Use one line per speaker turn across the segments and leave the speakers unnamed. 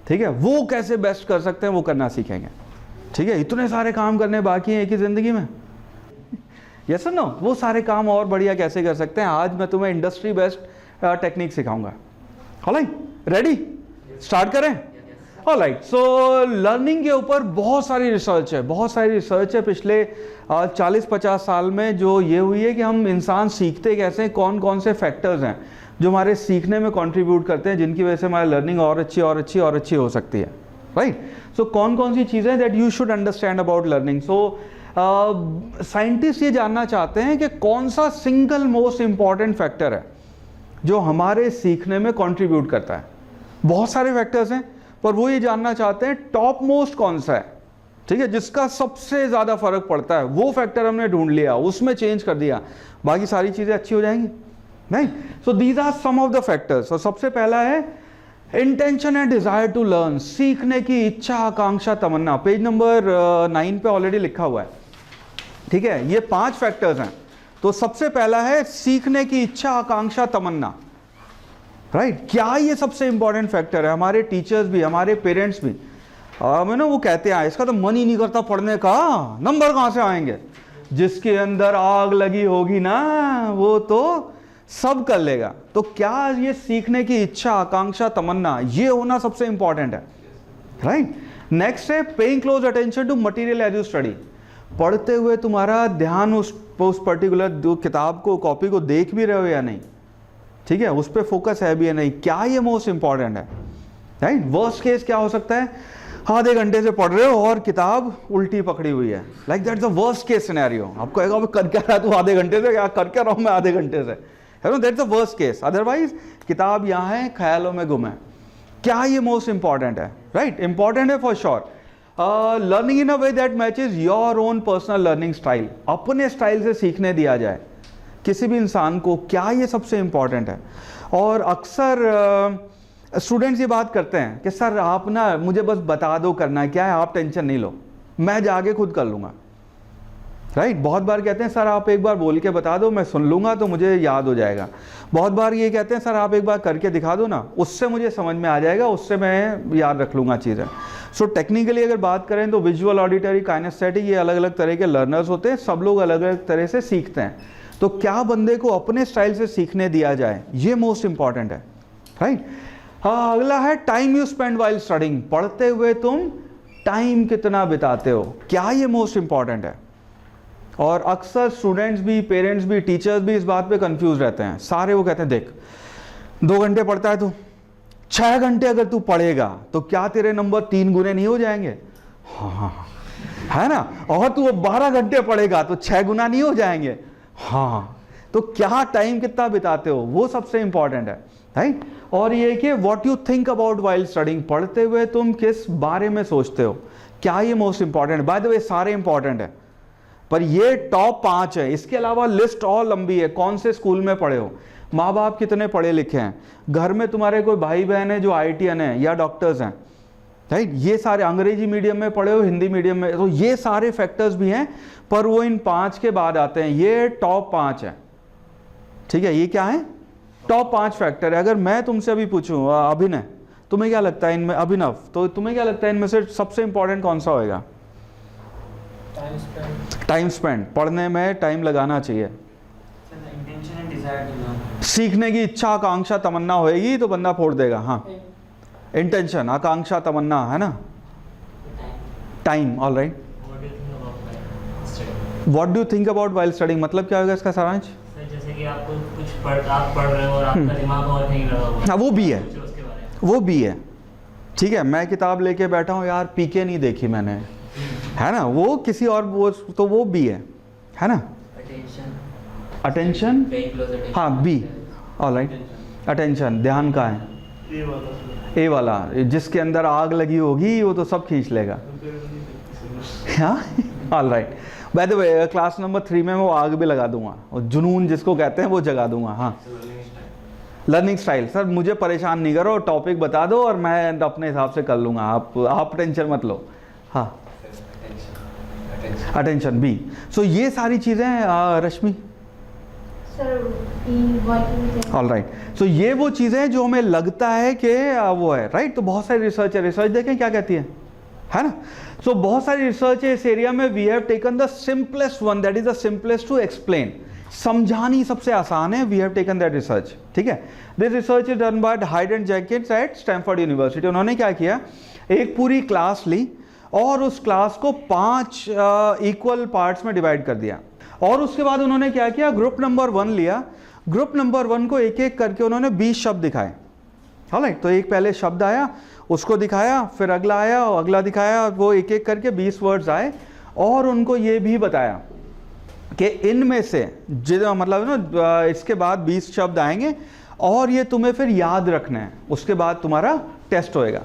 ठीक है, वो कैसे बेस्ट कर सकते हैं वो करना सीखेंगे। ठीक है, इतने सारे काम करने बाकी हैं एक ही ज़िंदगी में, यस और नो, वो सारे काम और बढ़िया कैसे कर सकते हैं, आज मैं तुम्हें इंडस्ट्री बेस्ट टेक्निक सिखाऊंगा। ऑलराइट, रेडी, स्टार्ट करें। ऑलराइट, सो लर्निंग के ऊपर बहुत सारी रिसर्च है, बहुत सारी रिसर्च है पिछले 40-50 साल में जो ये हुई है कि हम इंसान सीखते कैसे हैं, कौन कौन से फैक्टर्स हैं जो हमारे सीखने में कंट्रीब्यूट करते हैं, जिनकी वजह से हमारी लर्निंग और अच्छी और अच्छी और अच्छी हो सकती है। राइट, सो कौन कौन सी चीज़ें that you should understand about learning. So scientist ये जानना चाहते हैं कि कौन सा सिंगल मोस्ट इंपॉर्टेंट फैक्टर है जो हमारे सीखने में कंट्रीब्यूट करता है। बहुत सारे फैक्टर्स हैं पर वो ये जानना चाहते हैं टॉप मोस्ट कौन सा है, ठीक है, जिसका सबसे ज़्यादा फर्क पड़ता है। वो फैक्टर हमने ढूंढ लिया, उसमें चेंज कर दिया, बाकी सारी चीज़ें अच्छी हो जाएंगी, नहीं। So these are some of the factors. और सबसे पहला है intention and desire to learn, सीखने की इच्छा, आकांक्षा, तमन्ना। पेज नंबर 9 पे ऑलरेडी लिखा हुआ है, ठीक है, ये 5 फैक्टर्स हैं। तो सबसे पहला है सीखने की इच्छा, आकांक्षा, तमन्ना। राइट, क्या ये सबसे इंपॉर्टेंट फैक्टर है। हमारे टीचर्स भी, हमारे पेरेंट्स भी ना वो कहते हैं इसका तो मन ही नहीं करता पढ़ने का, नंबर कहाँ से आएंगे। जिसके अंदर आग लगी होगी ना वो तो सब कर लेगा। तो क्या ये सीखने की इच्छा, आकांक्षा, तमन्ना, ये होना सबसे इंपॉर्टेंट है। राइट, नेक्स्ट है paying close attention to material as you study. पढ़ते हुए तुम्हारा ध्यान उस पर्टिकुलर किताब को, कॉपी को देख भी रहे हो या नहीं, ठीक है, उस पर फोकस है भी या नहीं, क्या ये मोस्ट इंपॉर्टेंट है। राइट, वर्स्ट केस क्या हो सकता है, आधे घंटे से पढ़ रहे हो और किताब उल्टी पकड़ी हुई है, like that's the worst case scenario. आपको कहेगा कर क्या रहा तू आधे घंटे से, क्या कर क्या रहा हूं मैं आधे घंटे से, है ना, that's the worst case. Otherwise किताब यहाँ है, ख्यालों में गुम है। क्या ये मोस्ट इंपॉर्टेंट है। राइट, इंपॉर्टेंट है for sure. Learning in a way that matches your own personal learning style, अपने स्टाइल से सीखने दिया जाए किसी भी इंसान को, क्या ये सबसे इंपॉर्टेंट है। और अक्सर स्टूडेंट्स ये बात करते हैं कि सर आप ना मुझे बस बता दो करना है क्या है, आप टेंशन नहीं लो, मैं जाके खुद कर लूँगा। राइट, बहुत बार कहते हैं सर आप एक बार बोल के बता दो, मैं सुन लूँगा तो मुझे याद हो जाएगा। बहुत बार ये कहते हैं सर आप एक बार करके दिखा दो ना, उससे मुझे समझ में आ जाएगा, उससे मैं याद रख लूँगा चीज़ें। सो टेक्निकली अगर बात करें तो विजुअल, ऑडिटरी, काइनेस्थेटिक, ये अलग अलग तरह के लर्नर्स होते हैं, सब लोग अलग अलग तरह से सीखते हैं। तो क्या बंदे को अपने स्टाइल से सीखने दिया जाए, ये मोस्ट इंपॉर्टेंट है। राइट, अगला है time you spend while studying, पढ़ते हुए तुम टाइम कितना बिताते हो, क्या ये मोस्ट इंपॉर्टेंट है। और अक्सर स्टूडेंट्स भी, पेरेंट्स भी, टीचर्स भी इस बात पे कंफ्यूज रहते हैं। सारे वो कहते हैं देख 2 घंटे पढ़ता है तू, 6 घंटे अगर तू पढ़ेगा तो क्या तेरे नंबर 3 गुने नहीं हो जाएंगे। हाँ, है ना, और तू 12 घंटे पढ़ेगा तो 6 गुना नहीं हो जाएंगे। हाँ, तो क्या टाइम कितना बिताते हो वो सबसे इंपॉर्टेंट है। राइट, और ये कि what you think about while studying, पढ़ते हुए तुम किस बारे में सोचते हो, क्या ये most important. By the way सारे इंपॉर्टेंट है पर ये टॉप 5 है, इसके अलावा लिस्ट और लंबी है। कौन से स्कूल में पढ़े हो, माँ बाप कितने पढ़े लिखे हैं, घर में तुम्हारे कोई भाई बहन है जो IITian है या डॉक्टर्स हैं, राइट, ये सारे अंग्रेजी मीडियम में पढ़े हो, हिंदी मीडियम में, तो ये सारे फैक्टर्स भी हैं पर वो इन 5 के बाद आते हैं। ये टॉप 5 है, ठीक है, ये क्या है, टॉप 5 फैक्टर है। अगर मैं तुमसे अभी पूछूं अभिनय तुम्हें क्या लगता है इनमें, अभिनव तो तुम्हें क्या लगता है इनमें से सबसे इंपॉर्टेंट कौन सा होएगा। टाइम स्पेंड, पढ़ने में टाइम लगाना चाहिए। सीखने की इच्छा, आकांक्षा, तमन्ना होएगी तो बंदा फोड़ देगा। हाँ, इंटेंशन, आकांक्षा, तमन्ना, है ना, time. All right, what do you think about while studying, मतलब क्या होगा इसका सारांश।
जैसे कि आपको कुछ आप पढ़ रहे हो और आपका दिमाग और कहीं लगा हुआ है।
हाँ, वो भी है, वो भी है, ठीक है। मैं किताब लेके बैठा हूँ यार, पीके नहीं देखी मैंने, है ना, वो किसी और वो तो वो भी है ना। अटेंशन, हाँ, बी। ऑल राइट, अटेंशन, ध्यान का है, ए वाला, जिसके अंदर आग लगी होगी वो तो सब खींच लेगा। हाँ, all right. By the way class number 3 में वो आग भी लगा दूंगा, और जुनून जिसको कहते हैं वो जगा दूंगा। हाँ, लर्निंग स्टाइल, सर मुझे परेशान नहीं करो, टॉपिक बता दो और मैं अपने हिसाब से कर लूँगा, आप टेंशन मत लो। हाँ, अटेंशन, बी। सो ये सारी चीज़ें रश्मि ऑल राइट, सो ये वो चीज़ें जो हमें लगता है कि वो है, राइट। तो बहुत सारी रिसर्च है, रिसर्च देखें क्या कहती है ना। सो बहुत सारी रिसर्च है इस एरिया में। We have taken the simplest one, that is the simplest to explain, समझानी सबसे आसान है। We have taken that research, ठीक है। This research is done by Hyde and Jackets at Stanford University. उन्होंने क्या किया, एक पूरी क्लास ली और उस क्लास को 5 इक्वल पार्ट्स में डिवाइड कर दिया, और उसके बाद उन्होंने क्या किया, ग्रुप नंबर 1 लिया। ग्रुप नंबर 1 को एक एक करके उन्होंने 20 शब्द दिखाए, ऑलराइट। तो एक पहले शब्द आया, उसको दिखाया, फिर अगला आया, अगला दिखाया, वो एक एक करके 20 वर्ड्स आए, और उनको ये भी बताया कि इनमें से जो मतलब ना इसके बाद 20 शब्द आएंगे और ये तुम्हें फिर याद रखना है, उसके बाद तुम्हारा टेस्ट होएगा,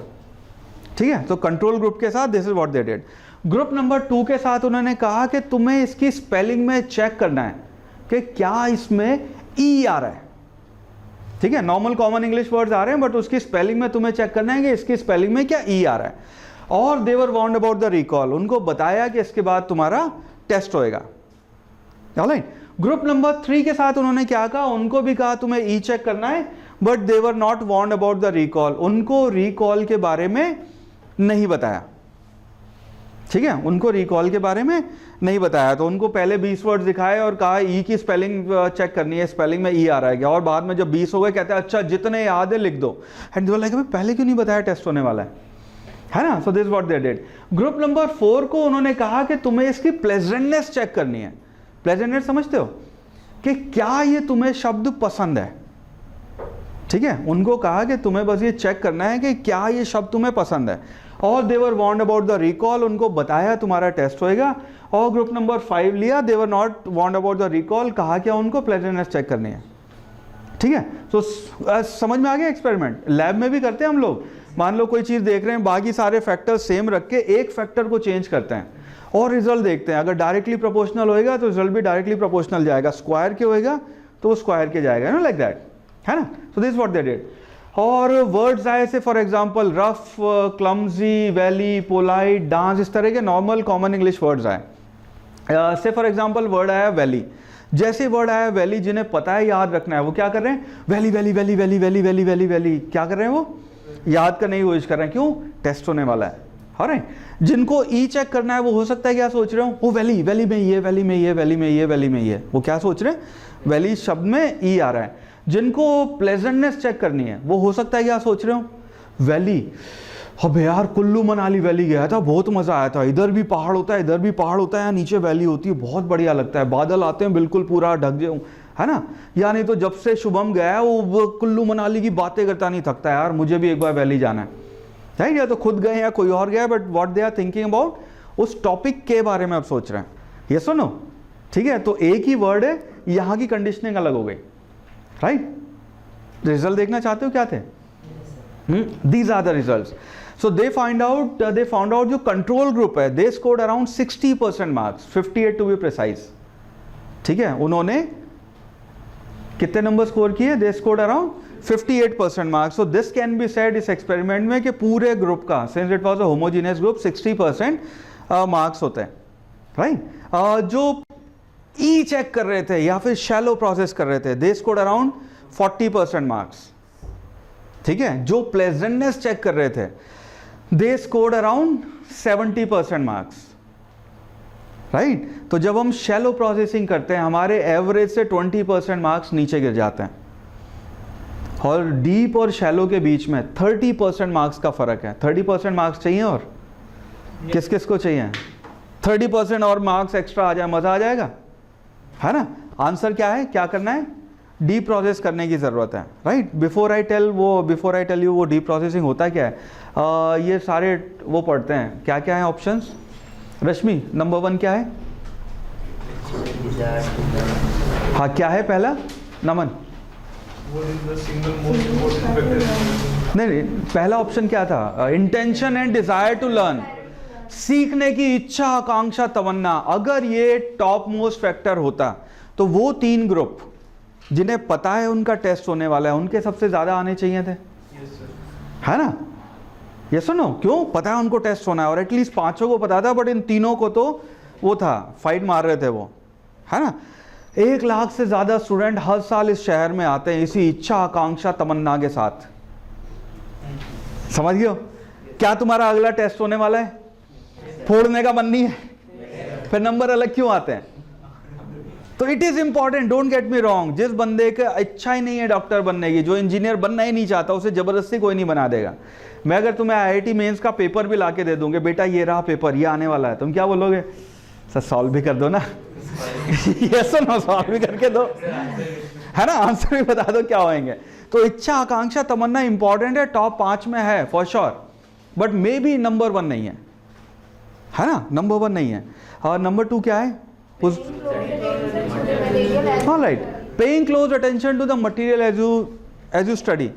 ठीक है। तो कंट्रोल ग्रुप के साथ this is what they did. Group number 2 के साथ उन्होंने कहा कि तुम्हें इसकी स्पेलिंग में चेक करना है कि क्या इसमें ई आ रहा है, ठीक है। नॉर्मल कॉमन इंग्लिश वर्ड्स आ रहे हैं, बट उसकी स्पेलिंग में तुम्हें चेक करना है कि इसकी स्पेलिंग में क्या ई आ रहा है। और दे वर वार्न्ड अबाउट द रिकॉल, उनको बताया कि इसके बाद तुम्हारा टेस्ट होएगा, ऑलराइट। ग्रुप नंबर 3 के साथ उन्होंने क्या कहा, उनको भी कहा तुम्हें ई चेक करना है, but they were not warned about the recall, उनको रिकॉल के बारे में नहीं बताया, ठीक है। उनको रिकॉल के बारे में नहीं बताया। तो उनको पहले 20 वर्ड्स दिखाए और कहा ई की स्पेलिंग चेक करनी है, स्पेलिंग में ई आ रहा है क्या, और बाद में जब 20 हो गए कहते हैं अच्छा जितने याद है लिख दो। एंड दे वर लाइक पहले क्यों नहीं बताया टेस्ट होने वाला है ना। So this what they did. Group number 4 को उन्होंने कहा कि तुम्हें इसकी प्लेजेंटनेस चेक करनी है। प्लेजेंटनेस समझते हो कि क्या ये तुम्हें शब्द पसंद है, ठीक है। उनको कहा कि तुम्हें बस ये चेक करना है कि क्या ये शब्द तुम्हें पसंद है, और दे वर वार्न्ड अबाउट द रिकॉल, उनको बताया तुम्हारा टेस्ट होएगा। और ग्रुप नंबर 5 लिया, they were not warned about the recall, कहा क्या उनको प्लेजेंटनेस चेक करनी है, ठीक है। तो समझ में आ गया एक्सपेरिमेंट। लैब में भी करते हैं हम लोग, मान लो कोई चीज़ देख रहे हैं, बाकी सारे फैक्टर सेम रख के एक फैक्टर को चेंज करते हैं और रिजल्ट देखते हैं। अगर डायरेक्टली प्रोपोर्शनल होएगा तो रिजल्ट भी डायरेक्टली प्रोपोर्शनल जाएगा, स्क्वायर के होएगा तो वो स्क्वायर के जाएगा, ना लाइक दैट, है ना। So this what they did. और वर्ड्स आए से for example rough, clumsy, valley, polite, dance, इस तरह के नॉर्मल कॉमन इंग्लिश वर्ड्स आए। से फॉर एग्जांपल वर्ड आया वैली। जैसे वर्ड आया वैली, जिन्हें पता है याद रखना है वो क्या कर रहे हैं, valley valley valley valley valley valley valley valley क्या कर रहे हैं, वो याद करने की कोशिश कर रहे हैं। क्यों, टेस्ट होने वाला है, ऑलराइट। जिनको ई चेक करना है वो हो सकता है क्या सोच रहे हो, वो वैली वैली में ये, वैली में ये, वैली में ये, वैली में ये, वो क्या सोच रहे हैं, वैली शब्द में ई आ रहा है। जिनको प्लेजेंटनेस चेक करनी है वो हो सकता है क्या सोच रहे हो, वैली, अबे यार कुल्लू मनाली वैली गया था, बहुत मज़ा आया था, इधर भी पहाड़ होता है, इधर भी पहाड़ होता है, नीचे वैली होती है, बहुत बढ़िया लगता है, बादल आते हैं बिल्कुल पूरा ढक जाऊँ, है ना। या नहीं तो जब से शुभम गया है वो कुल्लू मनाली की बातें करता नहीं थकता यार, मुझे भी एक बार वैली जाना है, राइट। या तो खुद गए या कोई और गया, but what they are thinking about उस टॉपिक के बारे में अब सोच रहे हैं, ये सुनो, ठीक है। तो एक ही वर्ड है, यहाँ की कंडीशनिंग अलग हो गई, राइट। रिजल्ट देखना चाहते हो क्या थे, these are the results. So they found out जो कंट्रोल ग्रुप है, they scored around 60% marks, 58 to be precise, ठीक है। उन्होंने कितने नंबर स्कोर किए, they scored around 58% marks. So this can be said इस एक्सपेरिमेंट में कि पूरे ग्रुप का, since it was a homogeneous group, 60% marks होते हैं, राइट। जो ई चेक कर रहे थे या फिर शैलो प्रोसेस कर रहे थे, दे स्कोर्ड अराउंड 40% मार्क्स, ठीक है। जो प्लेजेंटनेस चेक कर रहे थे, दे स्कोर्ड अराउंड 70% मार्क्स, राइट। तो जब हम शैलो प्रोसेसिंग करते हैं हमारे एवरेज से 20% मार्क्स नीचे गिर जाते हैं, और डीप और शैलो के बीच में 30% मार्क्स का फर्क है। 30% मार्क्स चाहिए, और किस किस को चाहिए, 30% और मार्क्स एक्स्ट्रा आ जाए, मजा आ जाएगा, है ना। आंसर क्या है, क्या करना है, डीप प्रोसेस करने की ज़रूरत है, right. Before I tell you वो डीप प्रोसेसिंग होता क्या है, ये सारे वो पढ़ते हैं, क्या क्या है ऑप्शंस, रश्मि नंबर 1 क्या है, हाँ क्या है पहला, नमन नहीं, पहला ऑप्शन क्या था, intention and desire to learn, सीखने की इच्छा, आकांक्षा, तमन्ना। अगर ये टॉप मोस्ट फैक्टर होता तो वो 3 ग्रुप जिन्हें पता है उनका टेस्ट होने वाला है, उनके सबसे ज्यादा आने चाहिए थे, है ना। ये सुनो, क्यों, पता है उनको टेस्ट होना है, और एटलीस्ट 5 को पता था, बट इन तीनों को तो वो था, फाइट मार रहे थे वो, है ना। 1 लाख से ज़्यादा स्टूडेंट हर साल इस शहर में आते हैं इसी इच्छा आकांक्षा तमन्ना के साथ। समझ गए हो? क्या तुम्हारा अगला टेस्ट होने वाला है? फोड़ने का मन नहीं है? फिर नंबर अलग क्यों आते हैं? तो it is important, don't get me wrong. जिस बंदे की इच्छा ही नहीं है डॉक्टर बनने की, जो इंजीनियर बनना ही नहीं चाहता, उसे जबरदस्ती कोई नहीं बना देगा। मैं अगर तुम्हें IIT मेंस का पेपर भी लाके दे दूंगे, बेटा ये रहा पेपर, ये आने वाला है, तुम क्या बोलोगे? सर सॉल्व भी कर दो ना। यस और नो, सॉल्व भी करके दो, है ना, आंसर भी बता दो क्या होंगे। तो इच्छा आकांक्षा तमन्ना इंपॉर्टेंट है, टॉप 5 में है for sure, but may be number 1 नहीं है ना, नंबर 1 नहीं है। और नंबर 2 क्या है? Alright, paying close attention to the material as you study.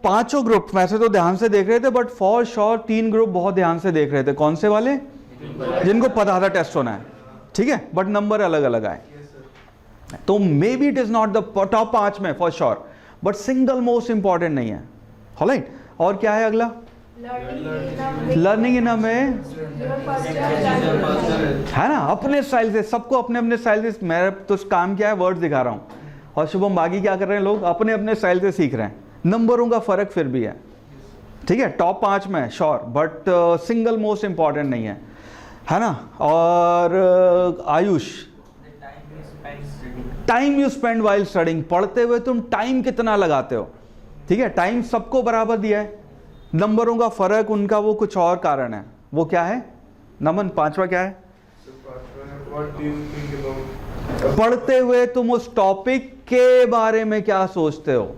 पांचों ग्रुप वैसे तो ध्यान से देख रहे थे, बट फॉर श्योर 3 ग्रुप बहुत ध्यान से देख रहे थे। कौन से वाले? जिनको पता था टेस्ट होना है, ठीक है, बट नंबर अलग अलग आए। तो may be it is not the top 5 में for sure, but single most important नहीं है। ऑलराइट, और क्या है अगला? लर्निंग इन में है ना, अपने स्टाइल से, सबको अपने अपने स्टाइल से। मैं तो काम क्या है, वर्ड्स दिखा रहा हूं, और शुभम बागी क्या कर रहे हैं, लोग अपने अपने स्टाइल से सीख रहे हैं। नंबरों का फर्क फिर भी है, ठीक है, टॉप 5 में sure, but single most important नहीं है ना। और Ayush, time you spend while studying, पढ़ते हुए तुम टाइम कितना लगाते हो, ठीक है, टाइम सबको बराबर दिया है, नंबरों का फर्क उनका वो कुछ और कारण है। वो क्या है नमन? 5वां क्या है? पढ़ते हुए तुम उस टॉपिक के बारे में क्या सोचते हो।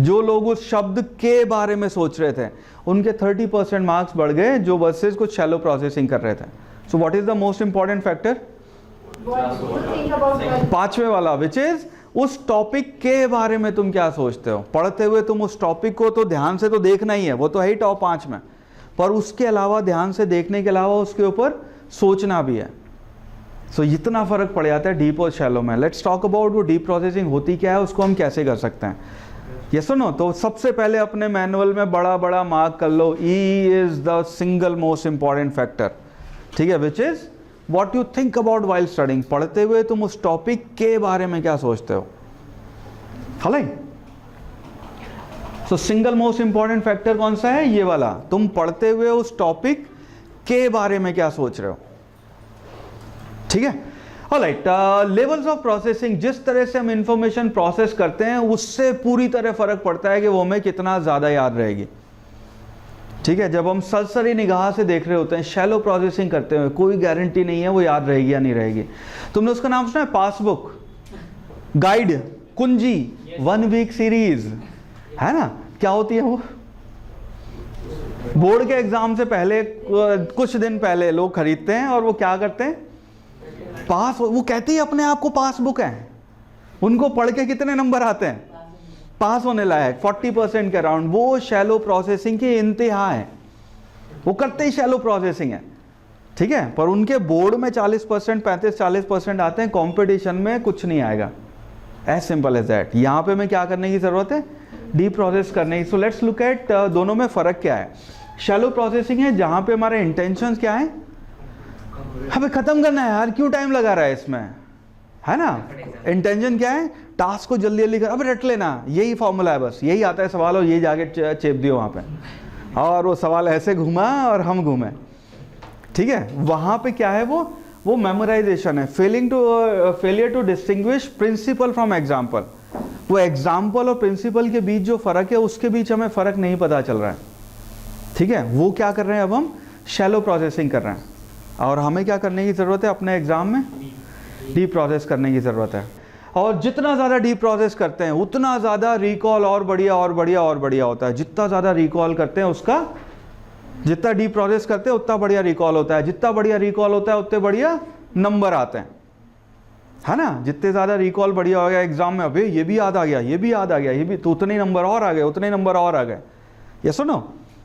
जो लोग उस शब्द के बारे में सोच रहे थे उनके 30% मार्क्स बढ़ गए, जो वर्सेस कुछ शैलो प्रोसेसिंग कर रहे थे। So what is the most important factor? 5वें वाला, विच इज उस टॉपिक के बारे में तुम क्या सोचते हो। पढ़ते हुए तुम उस टॉपिक को तो ध्यान से तो देखना ही है, वो तो है ही टॉप 5 में, पर उसके अलावा ध्यान से देखने के अलावा उसके ऊपर सोचना भी है। सो इतना फर्क पड़ जाता है डीप और शैलो में। लेट्स टॉक अबाउट वो डीप प्रोसेसिंग होती क्या है, उसको हम कैसे कर सकते हैं। ये सुनो, तो सबसे पहले अपने मैनुअल में बड़ा बड़ा मार्क कर लो, ई is the single most important factor, ठीक है, which is what you think about while studying. पढ़ते हुए तुम उस टॉपिक के बारे में क्या सोचते हो। हालांकि सो सिंगल मोस्ट इंपॉर्टेंट फैक्टर कौन सा है? ये वाला, तुम पढ़ते हुए उस टॉपिक के बारे में क्या सोच रहे हो, ठीक है। ऑलराइट, लेवल्स ऑफ प्रोसेसिंग, जिस तरह से हम इंफॉर्मेशन प्रोसेस करते हैं उससे पूरी तरह फर्क पड़ता है कि वो हमें कितना ज्यादा याद रहेगी, ठीक है। जब हम सरसरी निगाह से देख रहे होते हैं, शैलो प्रोसेसिंग करते हुए, कोई गारंटी नहीं है वो याद रहेगी या नहीं रहेगी। तुमने उसका नाम सुना है? पासबुक, गाइड, कुंजी, 1 वीक सीरीज, है ना। क्या होती है वो? बोर्ड के एग्जाम से पहले कुछ दिन पहले लोग खरीदते हैं और वो क्या करते हैं, पास, वो कहते ही अपने आप को पासबुक है। उनको पढ़ के कितने नंबर आते हैं? पास होने लायक 40% के अराउंड। वो शैलो प्रोसेसिंग की इंतहा है, वो करते ही शैलो प्रोसेसिंग है, ठीक है। पर उनके बोर्ड में 40%, 35-40% आते हैं, कंपटीशन में कुछ नहीं आएगा। As simple as that. यहाँ पे मैं क्या करने की जरूरत है? डीप प्रोसेस करने की। सो लेट्स लुक एट दोनों में फर्क क्या है। शैलो प्रोसेसिंग है जहाँ पे हमारे इंटेंशंस क्या है, हमें खत्म करना है यार, क्यों टाइम लगा रहा है इसमें, है ना। इंटेंशन क्या है? टास्क को जल्दी जल्दी कर, अब रट लेना, यही फॉर्मूला है, बस यही आता है सवाल, और ये जाके चेप दियो वहाँ पे, और वो सवाल ऐसे घूमा और हम घूमे, ठीक है। वहाँ पे क्या है, वो मेमोराइजेशन है। Failure to distinguish principle from example. वो एग्जाम्पल और प्रिंसिपल के बीच जो फर्क है, उसके बीच हमें फर्क नहीं पता चल रहा है, ठीक है। वो क्या कर रहे हैं, अब हम शैलो प्रोसेसिंग कर रहे हैं, और हमें क्या करने की ज़रूरत है अपने एग्जाम में? डीप प्रोसेस करने की ज़रूरत है। और जितना ज़्यादा डीप प्रोसेस करते हैं उतना ज़्यादा रिकॉल और बढ़िया और बढ़िया और बढ़िया होता है। जितना ज़्यादा रिकॉल करते हैं उसका, जितना डीप प्रोसेस करते हैं उतना बढ़िया रिकॉल होता है। जितना बढ़िया रिकॉल होता है उतने बढ़िया नंबर आते हैं, है ना। जितने ज़्यादा रिकॉल बढ़िया हो गया एग्जाम में, अबे ये भी याद आ गया, ये भी याद आ गया, ये भी, तो उतने नंबर और आ गए, उतने नंबर और आ गए। ये सुनो,